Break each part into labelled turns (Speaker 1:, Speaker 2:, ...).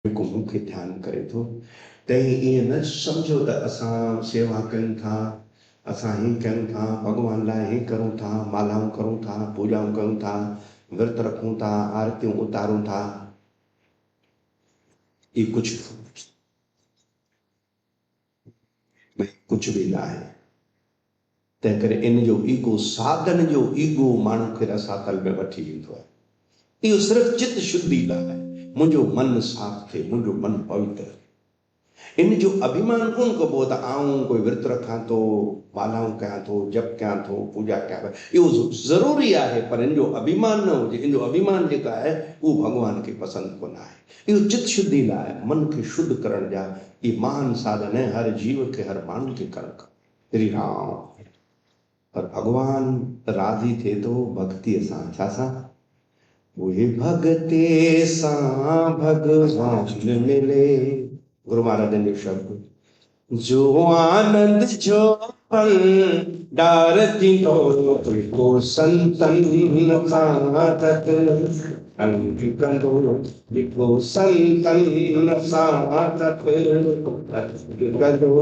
Speaker 1: को मूंखे ध्यानु करे थो त ईअं न सम्झो त असां सेवा कयूं था, असां हीअं कयूं था, भॻवान लाइ हीअं करूं था, मालाऊं करूं था, पूॼाऊं कयूं था, विर्त रखूं था, आरतियूं उतारूं था। ये कुछ भी ना आहे। तंहिं करे इन जो ईगो, साधन जो ईगो माण्हू खे रसातल में वठी ईंदो आहे। इहो सिर्फ़ु चित शुद्धि लाइ आहे। मुंहिंजो मन साफ़ थिए, मुंहिंजो मन पवित्र। इन जो अभिमान कोन कबो त आऊं कोई विर्त रखां थो, मालाऊं कयां थो, जप कयां थो, पूजा कयां थो। इहो ज़रूरी आहे, पर इन जो अभिमान न हुजे। इन जो अभिमान जेका आहे उहो भॻवान खे पसंदि कोन आहे। इहो चित शुद्धि लाइ, मन खे शुद्ध करण जा इहे महान साधन आहे। हर जीव खे, हर माण्हू खे करणु खपे। श्री राम। पर भॻवान राज़ी थिए थो भक्तीअ सां। छा सां? उहे भगते सां भगवान मिले। गुरु महाराज जो शब्द, जो आनंद जो पल डार थींदो को संतन साधक अंग कंदो, जेको संतन साधक कंदो।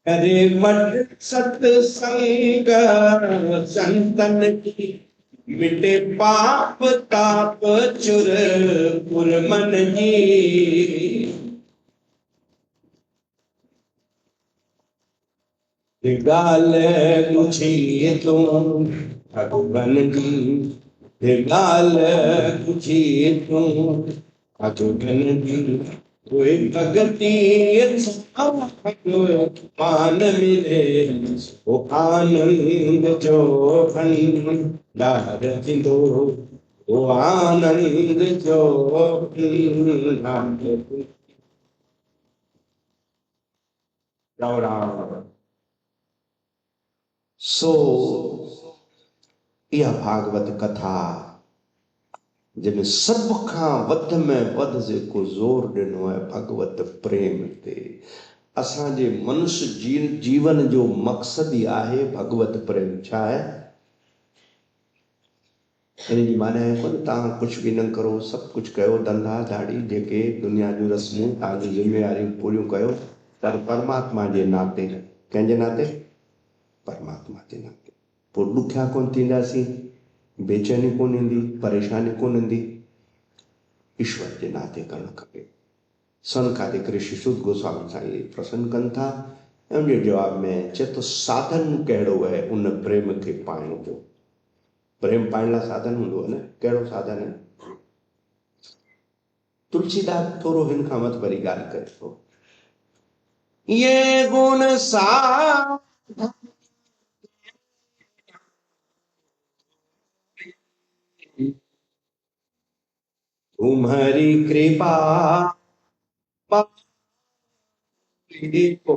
Speaker 1: अरे मठ सत्संग संतन की, मिटे पाप ताप चुर पुर मन जी। गाल कुछी तुम भगवन जी, गाल कुछी तुम भगवन जी। कोई भगती मान मिले, वो आनंद जो भंडार थींदो, वो आनंद जो भंडार थींदो। सो इहा भागवत कथा जंहिंमें सभ खां वध में वध जेको ज़ोर ॾिनो आहे भगवत प्रेम ते। असांजे मनुष्य जीवन जो मक़सदु ई आहे भगवत प्रेम। छा आहे? इन जी माना आहे कोन तव्हां कुझु बि न करो, सभु कुझु कयो, धंधा धाड़ी जेके दुनिया जूं रस्मूं, तव्हांजी ज़िम्मेवारियूं पूरियूं कयो, पर परमात्मा जे नाते। कंहिंजे नाते? परमात्मा जे नाते। पोइ ॾुखिया कोन थींदासीं, बेचैनी कोन ईंदी, परेशानी कोन ईंदी। ईश्वर जे नाते करणु खपे। सनकादिक ऋषि शुद्ध गोस्वामी साईं प्रसन्न कनि था ऐं उनजे जवाब में चए थो साधन कहिड़ो आहे उन प्रेम खे पाइण जो। प्रेम पाइण लाइ साधन हूंदो आहे न। कहिड़ो साधन आहे? तुलसीदास थोरो हिन खां मथे वरी ॻाल्हि करे थो। ये गुण सा तुम्हारी कृपा को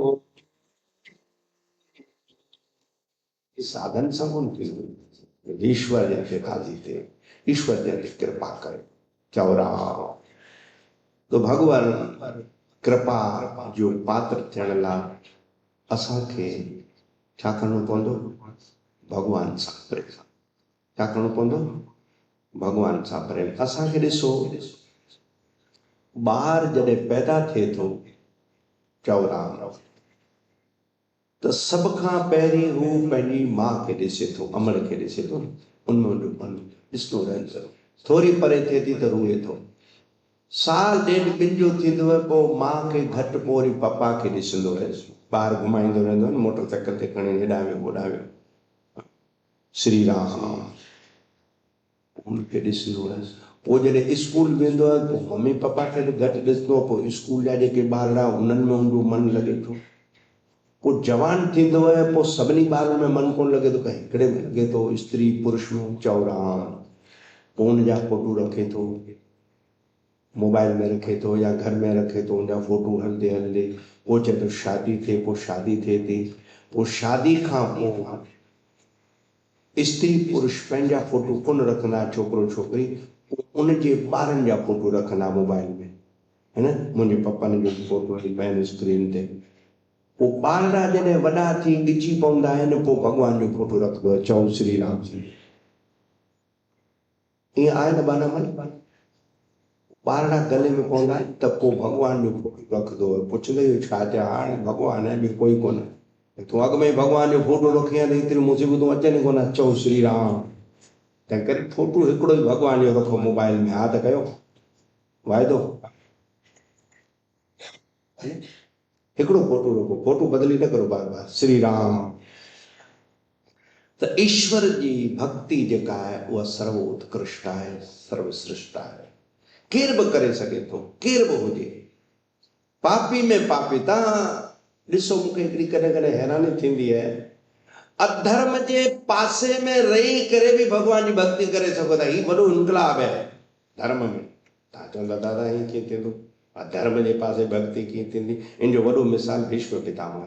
Speaker 1: साधन सां कोन थींदो। ईश्वर जन खे राज़ी थिए, ईश्वर जन खे कृपा करे। चओ राम। तो भगवान कृपा जो पात्र थियण लाइ असांखे छा करणो पवंदो? भगवान सां प्रेम। छा करणो पवंदो? भगवान सां प्रेम। असांखे ॾिसो, ॿार जॾहिं पैदा थिए थो, चओ राम, त सभ खां पहिरीं हू पंहिंजी माउ खे ॾिसे थो, अमड़ खे ॾिसे थो। उनमें मन ॾिसंदो रहंदो। थोरी परे थिए थी त रोए थो। साल ॾेढ ॿिनि जो थींदो आहे, पोइ माउ खे घटि, पोइ वरी पप्पा खे ॾिसंदो आहे। ॿार घुमाईंदो रहंदो आहे न, मोटरसाइकिल ते खणी हेॾां वियो होॾां वियो। श्री राम। उनखे ॾिसंदो आहे। पोइ जॾहिं स्कूल वेंदो आहे, पोइ मम्मी पप्पा खे बि घटि ॾिसंदो आहे। पोइ स्कूल जा जेके ॿार आहे उन्हनि में उनजो मन लॻे थो। पोइ जवान थींदो आहे, पोइ सभिनी ॿारनि में मन कोन लॻे थो, हिकिड़े में लॻे थो, स्त्री पुरुष में। चओ राम। पोइ उनजा फोटू रखे थो, मोबाइल में रखे थो या घर में रखे थो, उनजा फोटू हलंदे हलंदे। पोइ चए थो शादी थिए, पोइ शादी थिए थी। पोइ शादी खां पोइ स्त्री पुरुष पंहिंजा फोटू कोन रखंदा, छोकिरो छोकिरी, उनजे ॿारनि जा फोटू रखंदा मोबाइल में, है न। मुंहिंजे पप्पा जो फोटो हली पिया आहिनि स्क्रीन ते, वो ॿारड़ा जॾहिं वॾा थी ॻिची पवंदा आहिनि पोइ भॻवान जो फोटो रखंदो आहे, चओ श्री राम जी। ईअं आहे न बाना मन, ॿारड़ा गले में पवंदा आहिनि त पोइ भॻवान जो फोटो रखंदो आहे। पुछंदे छा चया, हाणे भॻवानु आहे ॿियो कोई कोन्हे, तूं अॻ में भॻवान जो फोटो रखी आहे त एतिरियूं मुसीबतूं अचनि कोन, चओ श्री राम। तंहिं करे फोटो हिकिड़ो ई भॻवान जो रखो मोबाइल में, हा त कयो वाइदो, हिकिड़ो फोटो रखो, फोटो बदिली न करो बार बार, श्री राम। त ईश्वर जी भक्ति जेका आहे उहा सर्वोत्कृष्ट आहे, सर्वश्रेष्ठ आहे, केर बि करे सघे थो, केर बि हुजे, पापी में पापी। तव्हां ॾिसो, मूंखे हिकिड़ी कॾहिं कॾहिं हैरानी थींदी आहे, अधर्म जे पासे में रही करे बि भॻवान जी भक्ति करे सघो था। हीउ वॾो इनकलाब आहे धर्म में। तव्हां चवंदा दादा हीअं कीअं थींदो, अधर्म जे पासे भक्ति कीअं थींदी? इन जो वॾो मिसाल भीष्म पितामह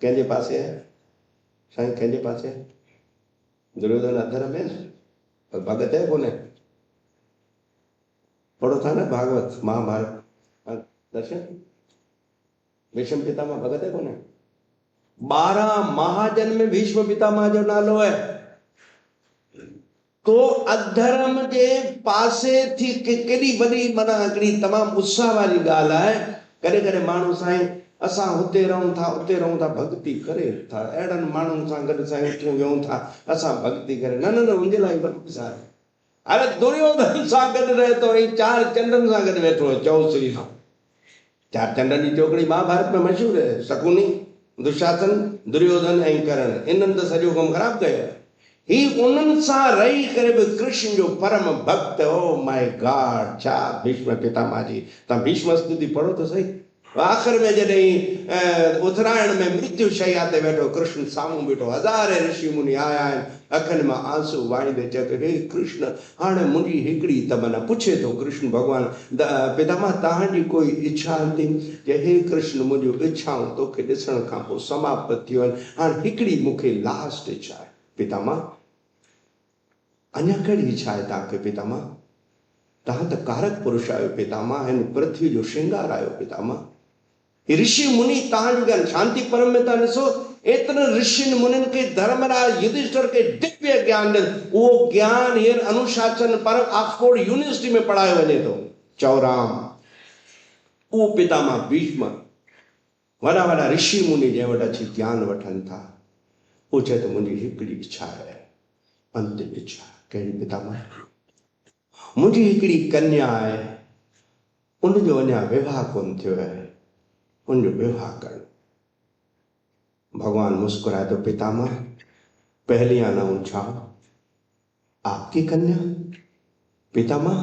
Speaker 1: कंहिंजे पासे आहे साईं, कंहिंजे पासे आहे? दुर्योधन अधर्म में पर भगत है कोने। पढ़ो था ना भागवत महाभारत, दर्शन, भीष्म पितामह भगत है कोने। 12 महाजन में भीष्म पितामह जो नालो है। तो अधर्म जे पासे थी केॾी वॾी माना हिकिड़ी तमामु उत्साह वारी ॻाल्हि आहे। कॾहिं कॾहिं माण्हू साईं असां हुते रहूं था, उते रहूं था, भक्ति करे था, अहिड़नि माण्हुनि सां गॾु साईं उठूं वेहूं था, असां भक्ति करे, न न न मुंहिंजे लाइ आहे। अरे दुर्योधन सां गॾु रहे थो, 4 चंडनि सां गॾु वेठो आहे, चओ श्री राम। 4 चंडनि जी चौकड़ी महाभारत में मशहूर है। शकुनी, दुशासन, दुर्योधन ऐं कर्ण, इन्हनि त सॼो कमु ख़राब कयो। ही उन्हनि सां रही करे बि कृष्ण जो परम भक्त। ओ माय गॉड, छा भीष्म पितामह जी। तव्हां भीष्म स्तुति पढ़ो त सही। आख़िर में जॾहिं उत्तरायण में मृत्यु शैया ते वेठो, कृष्ण साम्हूं बीठो, हज़ारे ऋषि मुनि आया आहिनि, अखियुनि मां आंसू वाईंदे चए, हे कृष्ण हाणे मुंहिंजी हिकिड़ी तमन्ना, पुछे थो कृष्ण भॻवान पितामह तव्हांजी कोई इच्छा थी? जे हे कृष्ण मुंहिंजूं इच्छाऊं तोखे ॾिसण खां पोइ समाप्त थियूं आहिनि, हाणे हिकिड़ी मूंखे लास्ट इच्छा आहे पितामह। अञा कहिड़ी इच्छा आहे तव्हांखे पितामह? तव्हां त कारक पुरुष आहियो पितामह, हिन पृथ्वी जो श्रृंगार आहियो पितामह। ऋषि मुनि तव्हांजो ज्ञान, शांति परम में तव्हां ॾिसो, एतिरे ऋषिनि मुनिनि खे धर्मराज युधिष्ठिर खे दिव्य ज्ञान ॾिनो। उहो ज्ञान हींअर अनुशासन परम ऑक्सफोर्ड यूनिवर्सिटी में पढ़ायो वञे थो, चओ राम। उहो पितामह भीष्म, वॾा वॾा ऋषि मुनि जंहिं वटि अची ज्ञान वठनि था, उहो चए थो मुंहिंजी हिकिड़ी इच्छा आहे, अंतिम इच्छा। कहिड़ी पितामह? मुंहिंजी हिकिड़ी कन्या आहे, उनजो अञा विवाह कोन थियो है, उनजो विवाह करणु। भगवान मुस्कुराए तो, पितामह पहली आना ऊंचा, आपकी कन्या? पितामह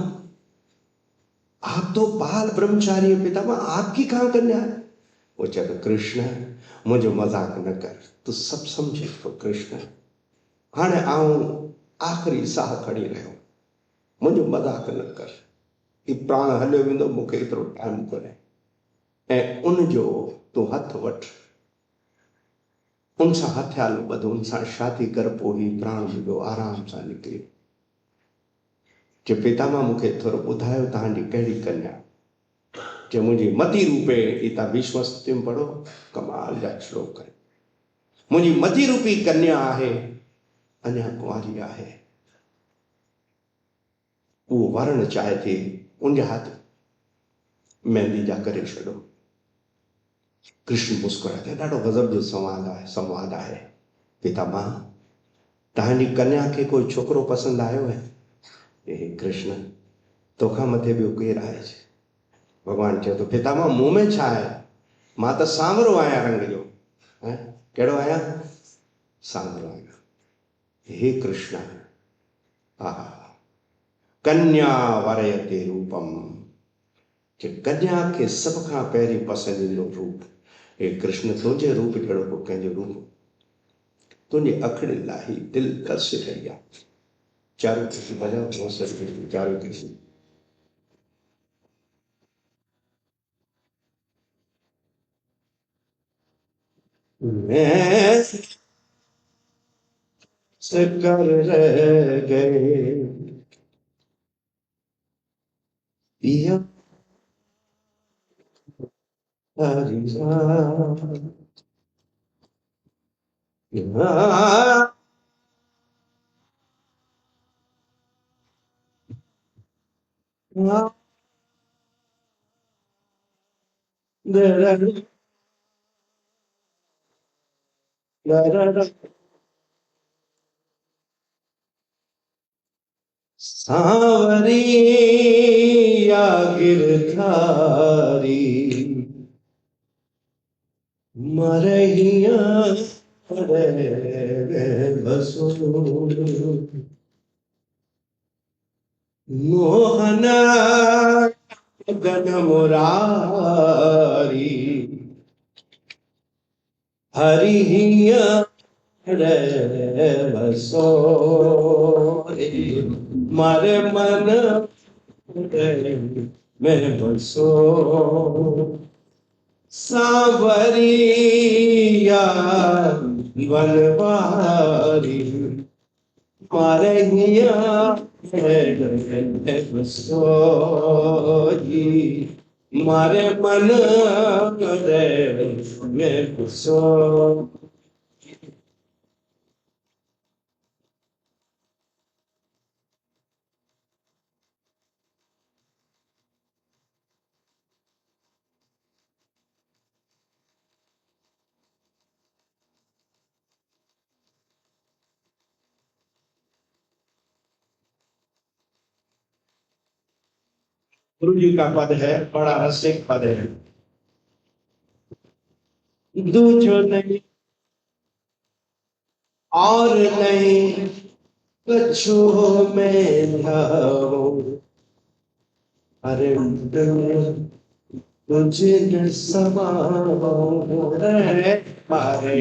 Speaker 1: आप तो बाल ब्रह्मचारी है पितामह, आपकी कहाँ कन्या है? वो चलो कृष्ण मुझे मजाक न कर, तू सब समझे तो कृष्ण, हाणे आऊं आखिरी साह खड़ी रहियो, मुझे मजाक न कर, ई प्राण हलियो वेंदो, मूंखे एतिरो टाइम कोन्हे। ऐं उनजो तूं हथ वठ, उनसां हथियालो ॿध, उनसां शादी कर, पोइ ही प्राण मुंहिंजो आराम सां निकिरी। जे पितामह मूंखे थोरो ॿुधायो तव्हांजी कहिड़ी कन्या? जे मुंहिंजी मती रूपे, गीता भीष्म स्तुति में पढ़ो, कमाल जा श्लोक आहिनि। मुंहिंजी मती रूपी कन्या आहे, अञा कुंवारी आहे, उहो वरण चाहे थी, उनजे हथ मेहंदी जा करे छॾो। कृष्ण मुस्कुराए, ॾाढो गज़ब जो संवाद आहे पितामह, तव्हांजी कन्या खे कोई छोकिरो पसंदि आयो है? हे कृष्ण, तोखां मथे ॿियो केरु आहे? भगवान चए थो, पितामह मूं में छा आहे, मां त सांवरो आहियां रंग जो। कहिड़ो आहियां? सांवरो आहियां। हे कृष्ण, हा, कन्या वरयते रूपम, जे कन्या खे सभ खां पहिरीं पसंदि ईंदो रूप। हे कृष्ण, तुंहिंजे रूप जहिड़ो को कंहिंजो रूप, तुंहिंजी अखियुनि लाइ दिलि तरसे रही आहे। चारू कृष्ण बजाओ, चारू कृष्ण। मैं से कर रह गए पिया हरि राम। सांवरिया गिरधारी मरहिया रे बसो मोहन गन मुरारी हरिया रे बसो मारे मन रे में बसो सांवरिया बनवारी मारे हिया बसोई मारे मन रे में बसो गुरु जी का पद है, बड़ा रसिक पद है। दूजो नहीं और नहीं कछु में धारो अरे तुझे न समाओ रे मारे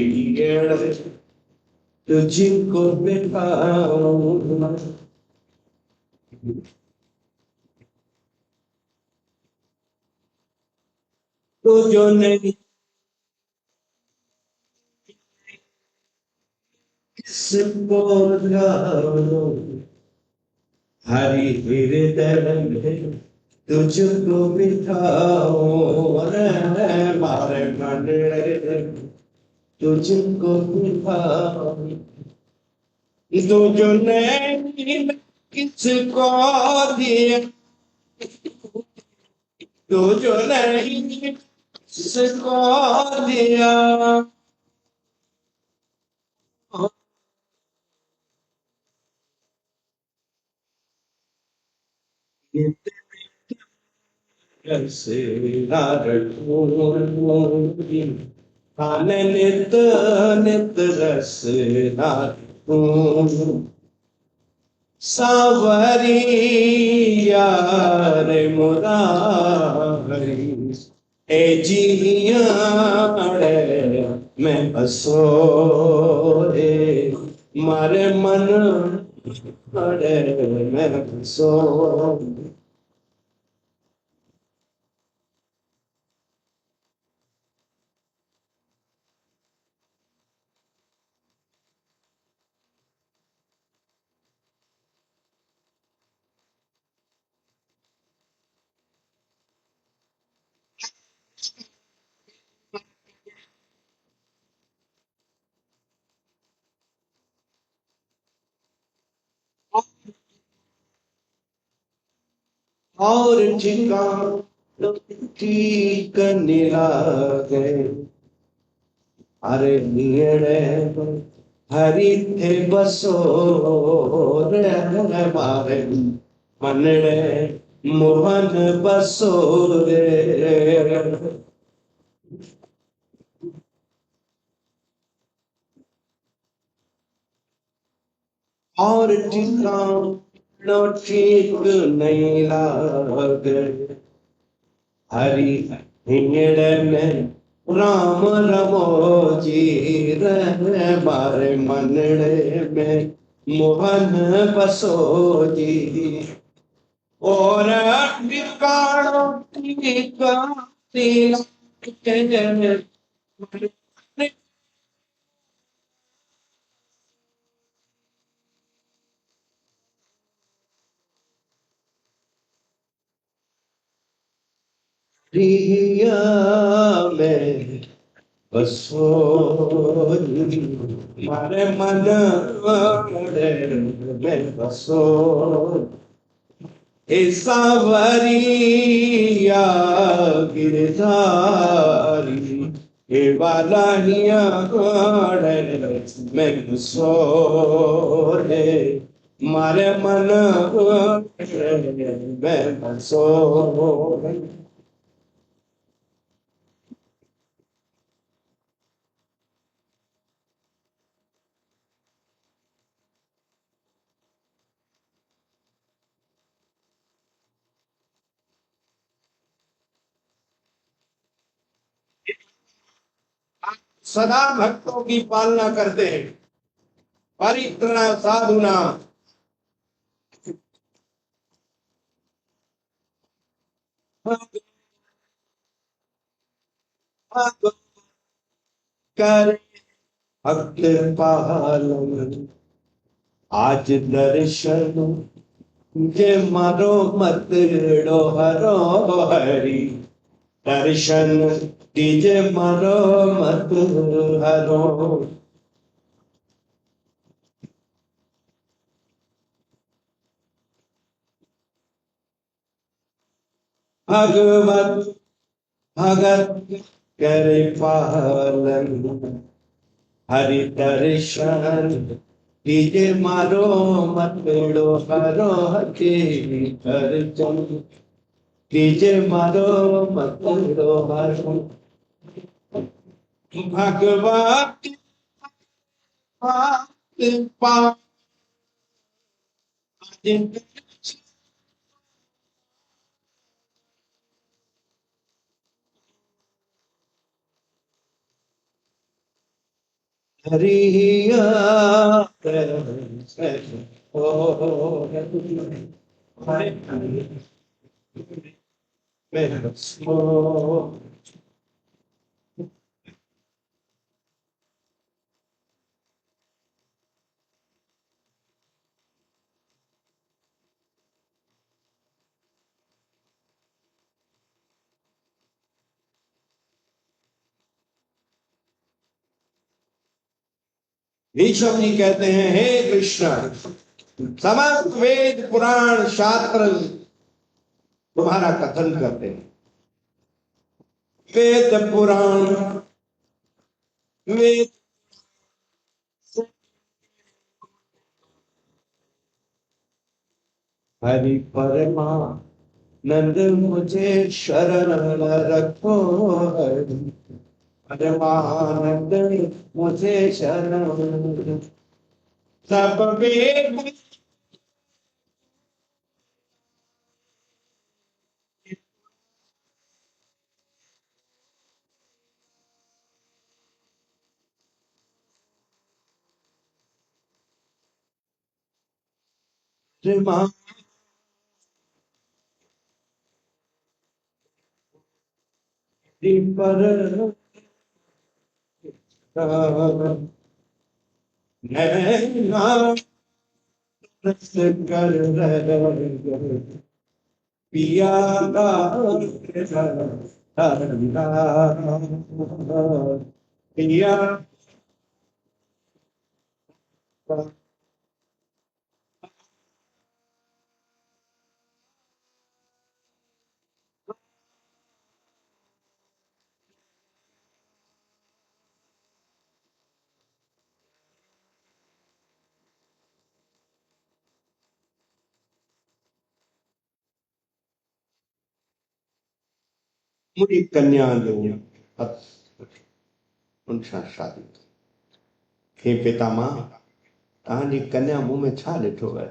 Speaker 1: तुझको बिठाऊं तो जो नहीं किसको ध्यानो हरि हृदय में तुझको बिठाऊं रे मारे मन रे तुझको बिठाऊं तो जो नहीं किसको दिया तो जो नहीं किसको दिया से नित नित रस सावरिया रे मुरारी ए जिया रे मैं बसो रे मारे मन रे मैं बसो और ठिकाना ठीक निरागे अरे नियड़े हरि थे बसो रे मारे मनड़े मोहन बसो रे और ठिकाना ठीक नहीं लागे हरि हिंगड़े में राम रमो जी रे मारे मनड़े में मोहन बसो जी और ठिकाना ठीक प्रिया में बसोरी मारे मन में बसो हे सावरिया गिरधारी हे वालाहिया में बसो रे मारे मन में बसो। सदा भक्तों की पालना करते हैं, परित्रणा साधुना कर भक्त पालन आज दर्शन जे मारो मत हरो हरि दर्शन दीजे मारो मत हरो। भगवत भगत करे पालन हरि दर्शन दीजे मारो मत हरो हके दर्शन दीजे मारो मत हरो। भगवत पा हरिया भीष्म जी कहते हैं, हे कृष्ण, समस्त वेद पुराण शास्त्र तुम्हारा कथन करते हैं। वेद पुराण वेद हरि परमानंद मुझे शरण रखो, हरि परमानंद मुझे शरण। सब वेद पर नैना रस कर पिया पिया। मुझी कन्या जो उनसां शादी। हे पितामह, तव्हांजी कन्या मुंह में छा ॾिठो आहे?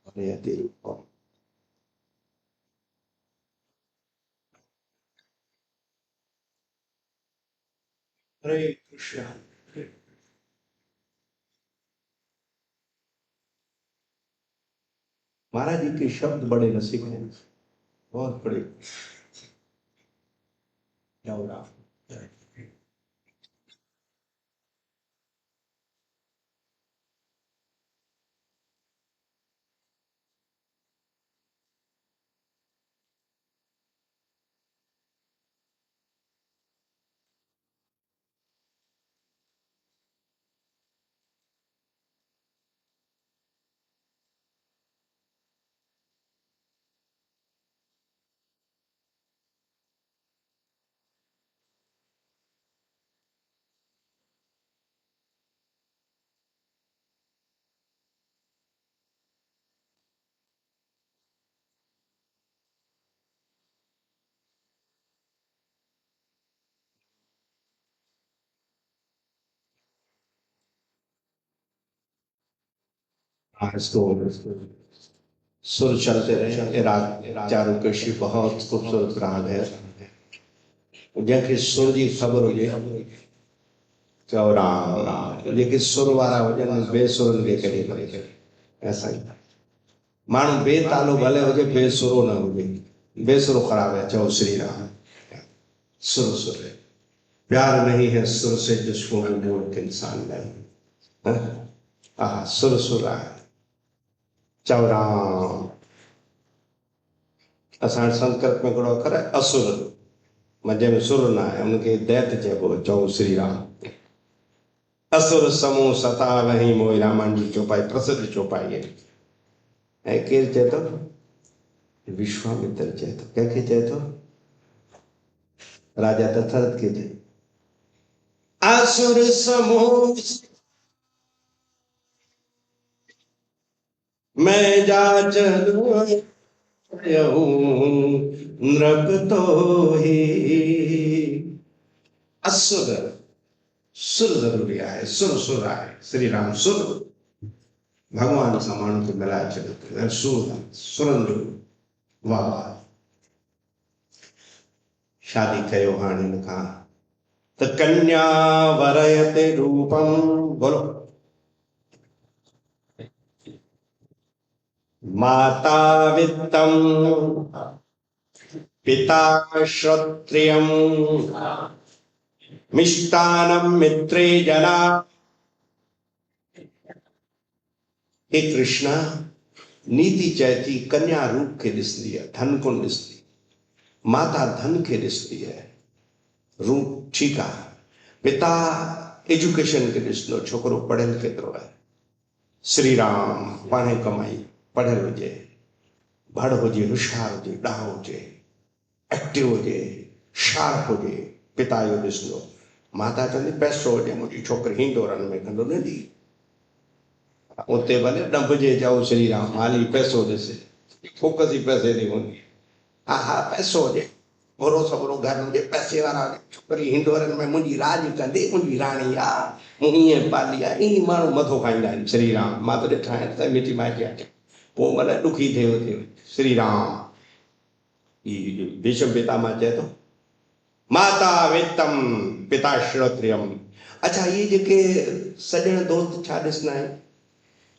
Speaker 1: अरे अति हरे कृष्ण। महाराज जी के शब्द बड़े रसिक हैं, बहुत बड़े। जाओ राम। हाँ, इसको सुर चलते रहे। राग चारुकशी बहुत खूबसूरत राग है। जंहिंखे सुर जी ख़बर हुजे चौराम, जेके सुर वारा हुजनि बेसुरनि खे कॾहिं करे। ऐसा ही माण्हू बेतालो भले हुजे बेसुरो न हुजे, बेसुरो ख़राब है। चओ श्री राम। सुर सुर है, प्यार नहीं है सुर से जिसको मूर्ख इंसान नहीं। हाँ सुर सुर आहे। चओ राम। असां संस्कृत में हिकिड़ो अखर आहे असुर, मजे में सुर न आहे, उनखे दैत चइबो। चओ श्री राम। असुर समूह सता वही मोहि, रामायण जी चौपाई प्रसिद्ध चौपाई है। ऐं केरु चए थो? विश्वामित्र चए थो। कंहिंखे चए थो? राजा दशरथ खे चए। असुर समूह मैं जाचन नृप तो ही। असुर सुर ज़रूरी आहे। सुर सुर आहे। श्री राम सुर भगवान सां माण्हू खे मिलाए छॾियो। सुर सुरनि जो वाह वाह। शादी कयो हाणे हिन खां त कन्या वरयते रूपम। बोलो माता वित्तम पिता श्रोत्रियम मिष्टानम मित्रे जना। हे कृष्णा, नीति चए थी कन्या रूप खे ॾिसंदी आहे, धन कोन ॾिसंदी। माता धन खे ॾिसंदी आहे, रूप ठीकु आहे। पिता एजुकेशन खे ॾिसंदो, छोकिरो पढ़ियल केतिरो आहे। श्री राम पाणे कमाई, पढ़ियल हुजे, भड़ हुजे, होशियार हुजे, ॾाहो हुजे, एक्टिव हुजे, शार्प हुजे, पिता इहो ॾिसंदो। माता चवंदी पैसो हुजे, मुंहिंजी छोकिरी हिंदोरनि में कंदो न ॾी। उते भले ॾंभिजे। चओ श्री राम। हाली पैसो ॾिसे, फोकस ई पैसे ते हूंदी। हा हा पैसो हुजे, भोरो सभरो घर हुजे, पैसे वारा हुजे, छोकिरी हिंदोरनि में मुंहिंजी राज कंदे, मुंहिंजी राणी आहे, मूं ईअं पाली आहे। ईअं माण्हू मथो खाईंदा आहिनि। श्री राम मां त ॾिठा आहिनि त मिठी माइटी आहे, पोइ भले ॾुखी थिए। श्री राम भीष्म पितामह चए थो माता वित्तम पिता श्रोत्रियम। अच्छा ये जेके सॼण दोस्त छा ॾिसंदा आहिनि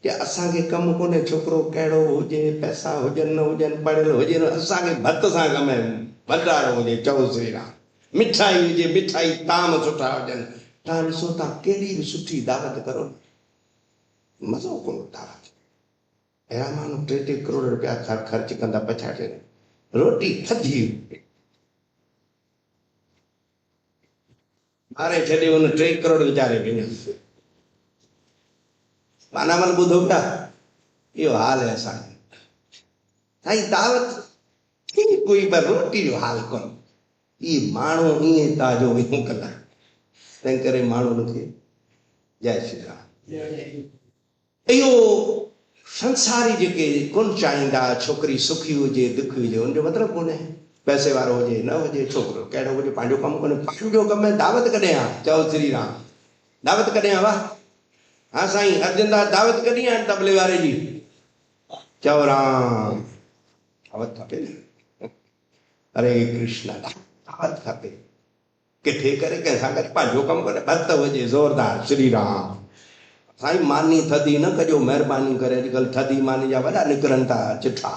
Speaker 1: कि असांखे कमु कोन्हे, छोकिरो कहिड़ो हुजे, पैसा हुजनि न हुजनि, पढ़ियल हुजे न, असांखे भत सां कमु आहे, भंडारो हुजे। चओ श्री राम। मिठाई हुजे, मिठाई ताम सुठा हुजनि। तव्हां ॾिसो था केॾी बि सुठी दावत करो, मज़ो कोन दावत। अहिड़ा माण्हू 3-3 करोड़ रुपया ख़र्च कंदा पछाड़े, रोटी थधी मारे छॾे, हुन 3 करोड़ वीचारे खे। माना मन ॿुधो पिया, इहो हाल आहे असांजो। साईं दावत कोई पर रोटी जो हाल कोन। इहे माण्हू ईअं ताज़ो वीहों कंदा, तंहिं करे माण्हुनि खे जय श्री राम। इहो संसारी जेके कोन चाहींदा छोकिरी सुखी हुजे दुखी हुजे, हुनजो मतिलबु कोन्हे पैसे वारो हुजे न हुजे, छोकिरो कहिड़ो हुजे, पंहिंजो कमु कोन्हे। पंहिंजो कमु आहे दावत कॾहिं आहे? चओ श्री राम। दावत कॾहिं आहे? वाह। हाँ साईं अर्जन दास दावत कॾहिं आहे तबले वारे जी? चओ राम। दावत खपे न। हरे कृष्ण। दावत खपे, किथे करे कंहिंसां गॾु पंहिंजो कमु करे, भत हुजे ज़ोरदार। श्री राम। साईं मानी थधी न कजो, महिरबानी करे। अॼुकल्ह थधी मानी जा वॾा निकिरनि था चिठा।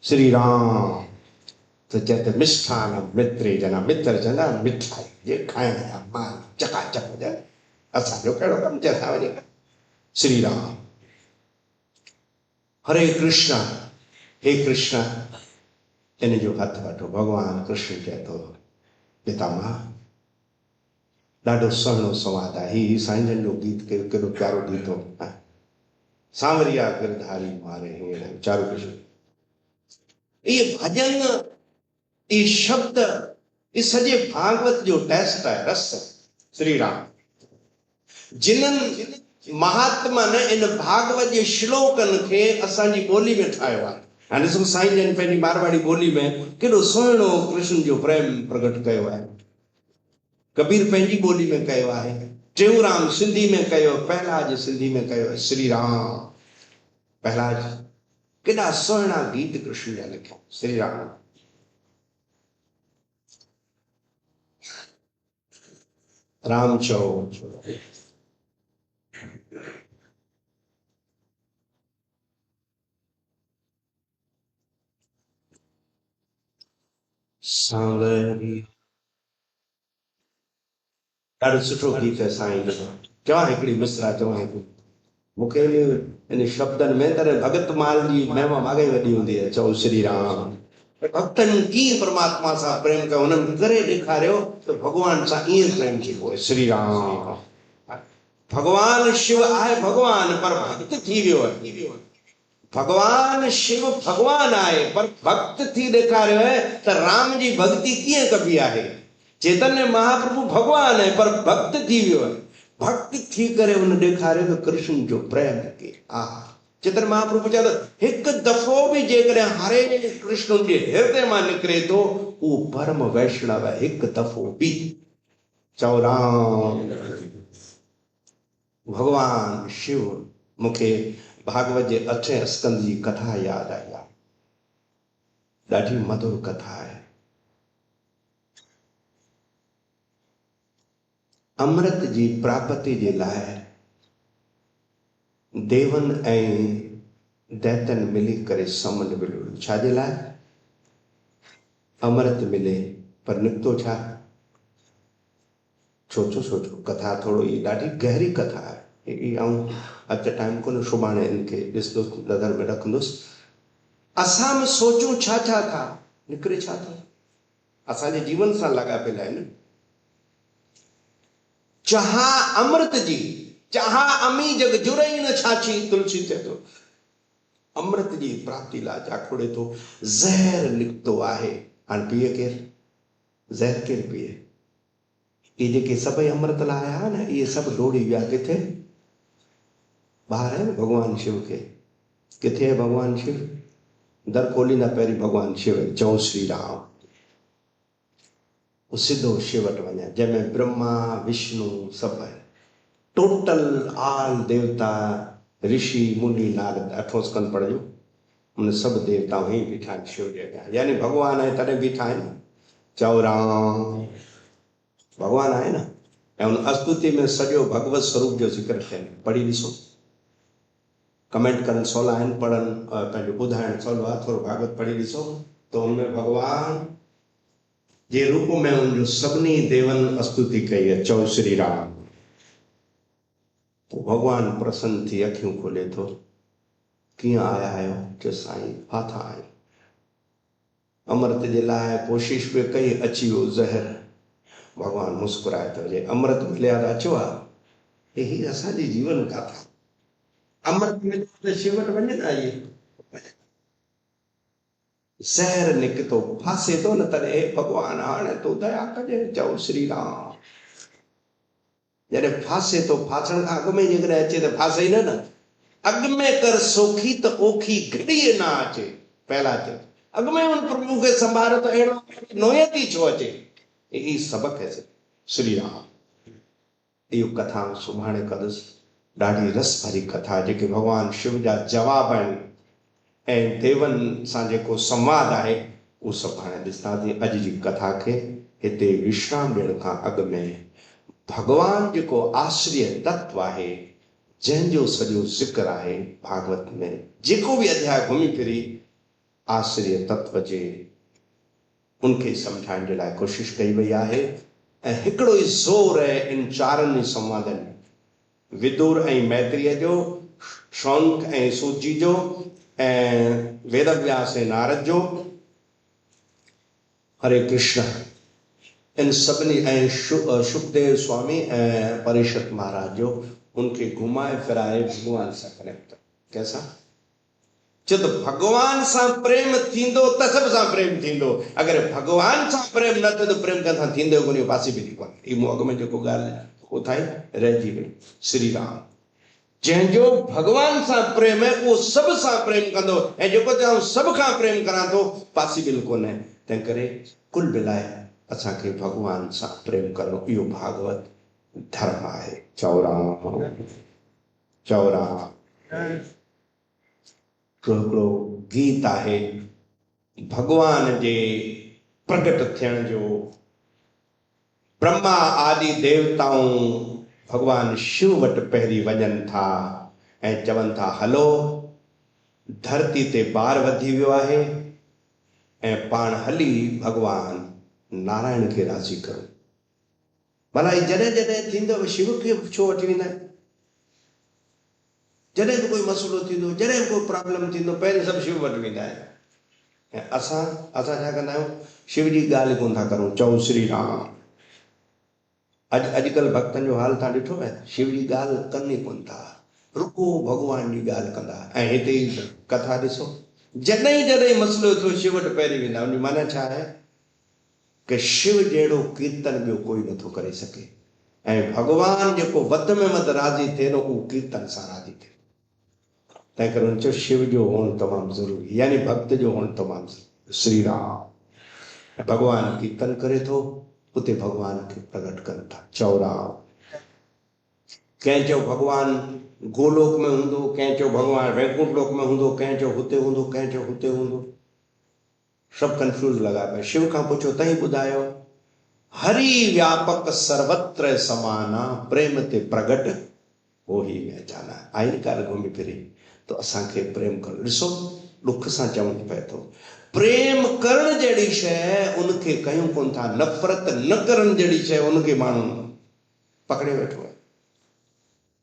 Speaker 1: श्री राम। तो चए थो मिष्ठान मित्रे जना। मित्र जना मिठाई जे खाइण जा माल चकाचक हुजनि। असांजो कहिड़ो कमु जंहिंसां वञी करे। श्री राम। हरे कृष्ण। हे कृष्ण, इन जो हथ वठो। भगवान कृष्ण चए थो पितामह ॾाढो सुहिणो संवाद आहे। ही साईं जन जो गीत केॾो प्यारो गीत हो। सांवरिया गिरधारी मारे हींअर चारुकृष्ण। ये भजन, ये शब्द, ये सॼे भागवत जो टेस्ट आहे, रस। श्री राम। जिन्हनि महात्मनि इन भागवत जे श्लोकनि खे असांजी ॿोली में ठाहियो आहे। हाणे ॾिसो साईं जन पंहिंजी मारवाड़ी ॿोली में केॾो सुहिणो कृष्ण जो प्रेम प्रकट कयो आहे। कबीर पंहिंजी ॿोली में कयो आहे, टेऊंराम सिंधी में कयो, पहलाज सिंधी में कयो। श्री राम। प्रहलाद केॾा सुहिणा गीत कृष्ण जा लिखिया। श्री राम राम चओ सांवरी। ॾाढो सुठो गीत आहे साईं जो। चवां हिकिड़ी मिसरा चवां थो मूंखे इन शब्दनि में त भगत माल जी महिमा माॻई वॾी हूंदी आहे। चओ श्री राम। भक्तनि कीअं परमात्मा सां प्रेम कयो, हुननि करे ॾेखारियो त भॻवान सां ईअं प्रेम थींदो आहे। श्री राम। भगवान शिव आहे भगवान पर भक्त थी वियो आहे। भगवान शिव भगवान आहे पर भक्त थी ॾेखारियो आहे त राम जी भक्ति कीअं कबी आहे। चैतन्य महाप्रभु भगवान है पर भक्त थी वियो है। भक्त थी करे उन ॾेखारियो त कृष्ण जो प्रेम के चैतन्य महाप्रभु चयो हिकु दफ़ो बि जेकॾहिं हरे कृष्ण जे हृदय मां निकिरे थो उहो परम वैष्णव है। हिकु दफ़ो बि। चओ राम। भगवान शिव। मूंखे भागवत जे 8 स्कंद जी कथा यादि आई आहे। ॾाढी मधुर कथा आहे। अमृत जी प्राप्ति जे लाइ देवन ऐं दैतन मिली करे समुंड मिलियो। छाजे लाइ? अमृत मिले पर निकितो छा? सोचो सोचो। कथा थोरो ई ॾाढी गहरी कथा आहे। ऐं अॼु टाइम कोन सुभाणे इनखे ॾिसंदुसि नज़र में रखंदुसि। असां में सोचूं छा छा था निकिरे छा थो असांजे जीवन सां लाॻापियल आहिनि। चाहा अमृत जी चाहा अमी जग जुड़ई न छाछी। तुलसी चए थो अमृत जी प्राप्ति लाइ जाखोड़े थो ज़हर निकितो आहे। हाणे पीए केरु? ज़हर केरु पीए? इहे जेके सभई अमृत लाइ आया न इहे सभु डोड़ी विया किथे? ॿाहिरि आहे न भॻवान शिव खे। किथे आहे भॻवान शिव? दर खोलींदा पहिरीं भॻवान शिव। चऊं श्री राम। सिधो शिव वटि वञे जंहिंमें ब्रह्मा विष्णु सभु आहिनि। टोटल आल देवता ऋषि मुनि नारद 8 स्कंद पढ़ियो। उन सभु देवता वहीं बीठा आहिनि शिव जे अॻियां। यानी भॻवान आहे तॾहिं बीठा आहिनि। चओ राम। भॻवान आहे न। ऐं उन स्तुति में सॼो भगवत स्वरूप जो ज़िक्र थियनि। पढ़ी ॾिसो। कमेंट करणु सवला आहिनि पढ़नि पंहिंजो ॿुधाइणु सवलो आहे। थोरो भागवत पढ़ी ॾिसो त उनमें भॻवान जे रूप में उनजो सभिनी देवन स्तुति कई है। चओ श्री राम। तो भगवान प्रसन्न थी अखियूं खोले थो। कीअं आया आहियो? चयो साईं फाथा आहियूं अमृत जे लाइ कोशिशि बि कई अची वियो ज़हर। भगवान मुस्कुराए थो जे अमृत मिलिया त अचो आहे। यही असांजी जीवन गाथा। अमृत मिले त शिव वटि वञे न। इहे ज़हर निकितो फासे थो न तॾहिं भगवान हाणे तो दया कजे। चओ श्री राम। जॾहिं फासे थो फासण खां अॻु में जेकॾहिं अचे त फासे ई न। अॻु में कर सोखी त ओखी घड़ी न अचे। पहला चयो अॻु में उन प्रभु खे संभालियो त अहिड़ो नोयती छो अचे। यही सबक है श्री राम। इहो कथा सुभाणे कंदुसि। ॾाढी रस भरी कथा जेके भगवान शिव जा जवाब आहिनि ऐं देवन सां जेको संवाद आहे उहो सभु हाणे ॾिसंदासीं। अॼु जी कथा खे हिते विश्राम ॾियण खां अॻु में भगवान जेको आश्रय तत्व आहे जंहिंजो सॼो ज़िक्र आहे भागवत में जेको बि अध्याय घुमी फिरी आश्रय तत्व जे उनखे सम्झाइण जे लाइ कोशिशि कई वई आहे। ऐं हिकिड़ो ई ज़ोर आहे इन चारनि संवादनि विदुर ऐं मैत्रेय जो, शौनक ऐं सूची जो ऐं वेदव्यास ऐं नारद जो। हरे कृष्ण। इन सभिनी ऐं शुकदेव स्वामी ऐं परीक्षित महाराज जो उनखे घुमाए फिराए भगवान सां कनेक्ट। कैसा? चो त भगवान सां प्रेम थींदो त सभ सां प्रेम थींदो। अगरि भगवान सां प्रेम न थियो त प्रेम कंहिंसां थींदो कोन्हे। पासे बि कोन्हे। इहो मूं अॻु में जेको ॻाल्हि उथाई रहिजी वई। श्री राम। जंहिंजो भगवान सां प्रेम है उहो सभ सां प्रेम कंदो ऐं जेको चऊं सभ खां प्रेम करां थो पॉसिबल कोन्हे। तंहिं करे कुल मिलाए असांखे भगवान सां प्रेम करणो इहो भागवत धर्म आहे। चओ राम। चओ राम। हिकिड़ो गीत आहे भगवान जे प्रकट थियण जो। ब्रह्मा आदि देवताऊं भगवान शिव वटि पहिरीं वञनि था ऐं चवनि था हलो धरती ते ॿार वधी वियो आहे ऐं पाण हली भगवान नारायण खे राज़ी करूं। भला ही जॾहिं जॾहिं थींदो शिव खे छो वठी वेंदा आहिनि? जॾहिं बि कोई मसइलो थींदो, जॾहिं बि कोई प्रॉब्लम थींदो, पहिरीं सभु शिव वटि वेंदा आहिनि। ऐं असां छा कंदा आहियूं? शिव जी ॻाल्हि कोन था करूं, चऊं श्री राम। अॼुकल्ह भक्तनि जो हाल तव्हां ॾिठो आहे, शिव जी ॻाल्हि कनि ई कोन था, रुको भॻवान जी ॻाल्हि कंदा। ऐं हिते ई कथा ॾिसो, जॾहिं जॾहिं मसइलो थियो शिव वटि पहिरीं वेंदा। उनजी माना छा आहे कि शिव जहिड़ो कीर्तन ॿियो कोई नथो करे सघे। ऐं भॻवान जेको वधि में वधि राज़ी थिए न उहो कीर्तन सां राज़ी थिए। तंहिं करे हुन चयो शिव जो हुअणु तमामु ज़रूरी, यानी भक्त जो हुअणु तमामु ज़रूरी। श्री राम भॻवान कीर्तन करे थो, उते भॻवान खे प्रकट कनि था। चओ राम। कंहिं चयो भॻवान गोलोक में हूंदो, कंहिं चयो भॻवान वैकुंठ लोक में हूंदो, कंहिं चयो हुते हूंदो, कंहिं चयो हुते हूंदो। सभु कंफ्यूज़ लॻा पिया। शिव खां पुछो तई ॿुधायो, हरि व्यापक सर्वत्र समाना प्रेम ते प्रगट हो ही मैं जाना। आई काल घुमी फिरी तो असांखे प्रेम करणु। ॾिसो ॾुख सां चवणु पए थो, प्रेम करण जहिड़ी शइ उनखे कयूं कोन था, नफ़रत न करण जहिड़ी शइ उनखे माण्हू पकड़े वेठो आहे।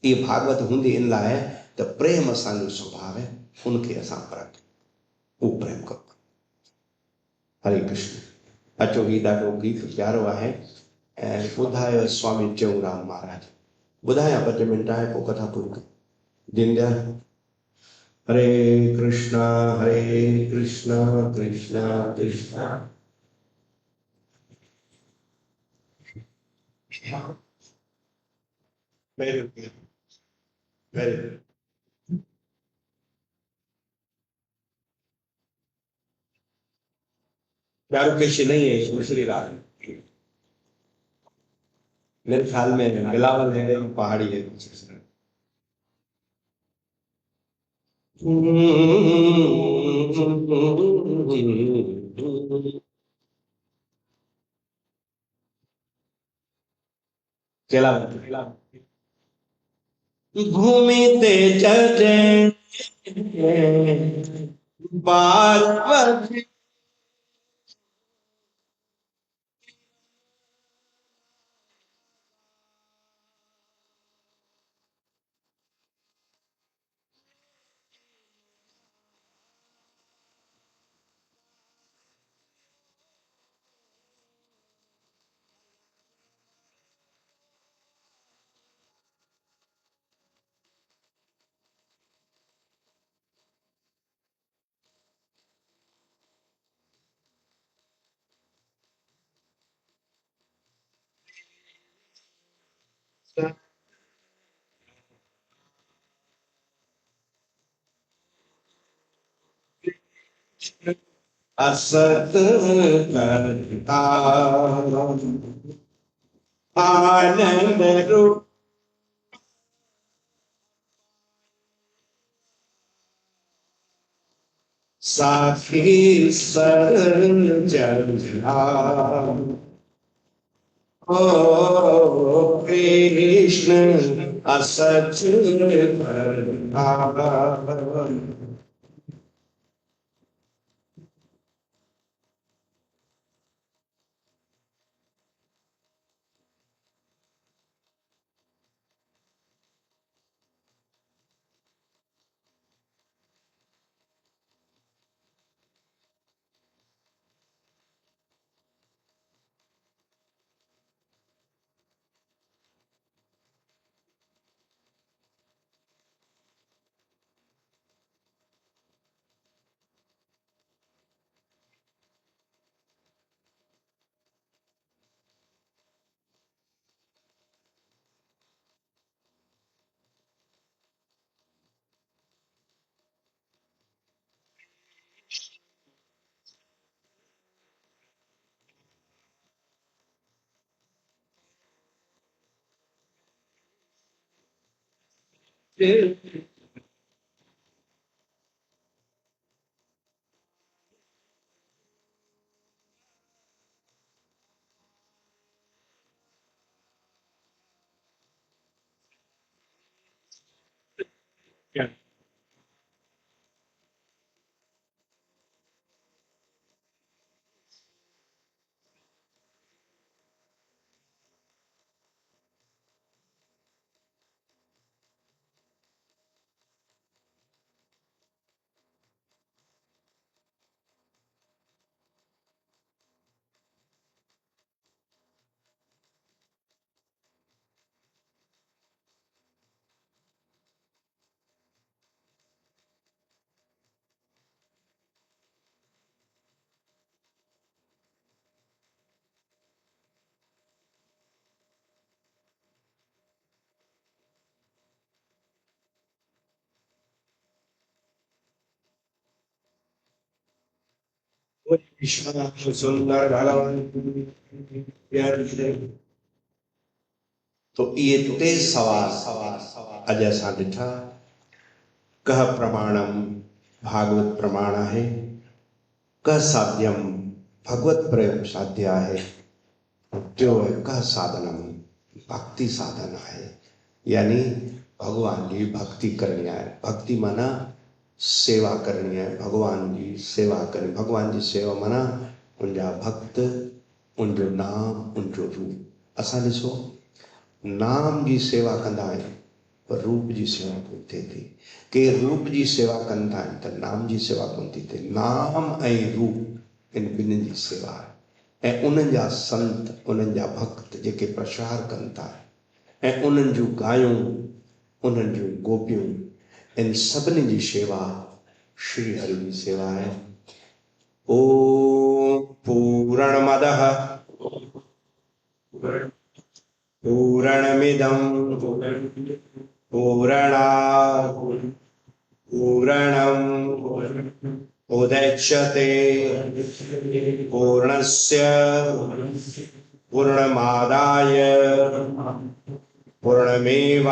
Speaker 1: ये भागवत हूंदी इन लाइ त प्रेम असांजो स्वभाव है, उनखे असां परख वो प्रेम करो। हरे कृष्ण। अचो ही ॾाढो गीत प्यारो आहे ऐं ॿुधायो स्वामी टेऊंराम महाराज। ॿुधायां 5 मिंट आहे पोइ कथा पूरी कयूं। दीनदयाल। हरे कृष्णा कृष्णा कृष्णा वेरी वेरी प्यारो कृष्ण नहीं है दूसरी रात। मेरे ख्याल में बिलावल है, पहाड़ी है कुछ इस तरह। चला भूमि ते चढ़े पार्वती असत करता आनंद रूप साखी सर जला ओ कृष्ण असच करता। कृष्ण सुंदर भगवान। तो ये टे सवाल अजय सा ॾिठा। कह प्रमाणम भागवत प्रमाण है, कह साध्यम भगवत प्रयोग साध्य है, जो है कह साधनम भक्ति साधन है। यानी भगवान जी भक्ति करनी है। भक्ति माना सेवा करनी है, भगवान जी सेवा करनी। भगवान जी सेवा माना उनजा भक्त, उनजो नाम, उनजो रूप। असां ॾिसो नाम जी सेवा कंदा आहियूं पर रूप जी सेवा कोन थिए थी। के रूप जी सेवा कंदा आहिनि त नाम जी सेवा कोन थी थिए। नाम ऐं रूप इन ॿिन्हिनि जी सेवा आहे। ऐं उन्हनि जा संत, उन्हनि जा भक्त जेके प्रचार कनि था, ऐं उन्हनि जूं गायूं, उन्हनि जूं गोपियूं, इन सभिनी जी सेवा श्री हरि जी सेवा है। ओम पूर्णमदः पूर्णमिदं पूर्णात् पूर्णम् उदच्यते पूर्णस्य पूर्णमादाय पूर्णमेवावशिष्यते।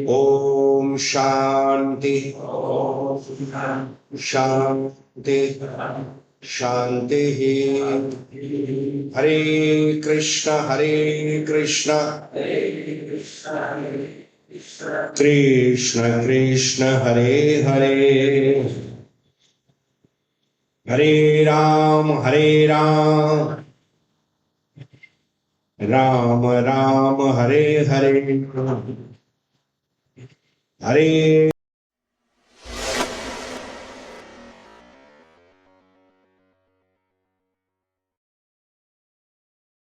Speaker 1: ओम शांति शांति शांति। हरे कृष्ण कृष्ण कृष्ण हरे हरे, हरे राम राम राम हरे हरे, हरे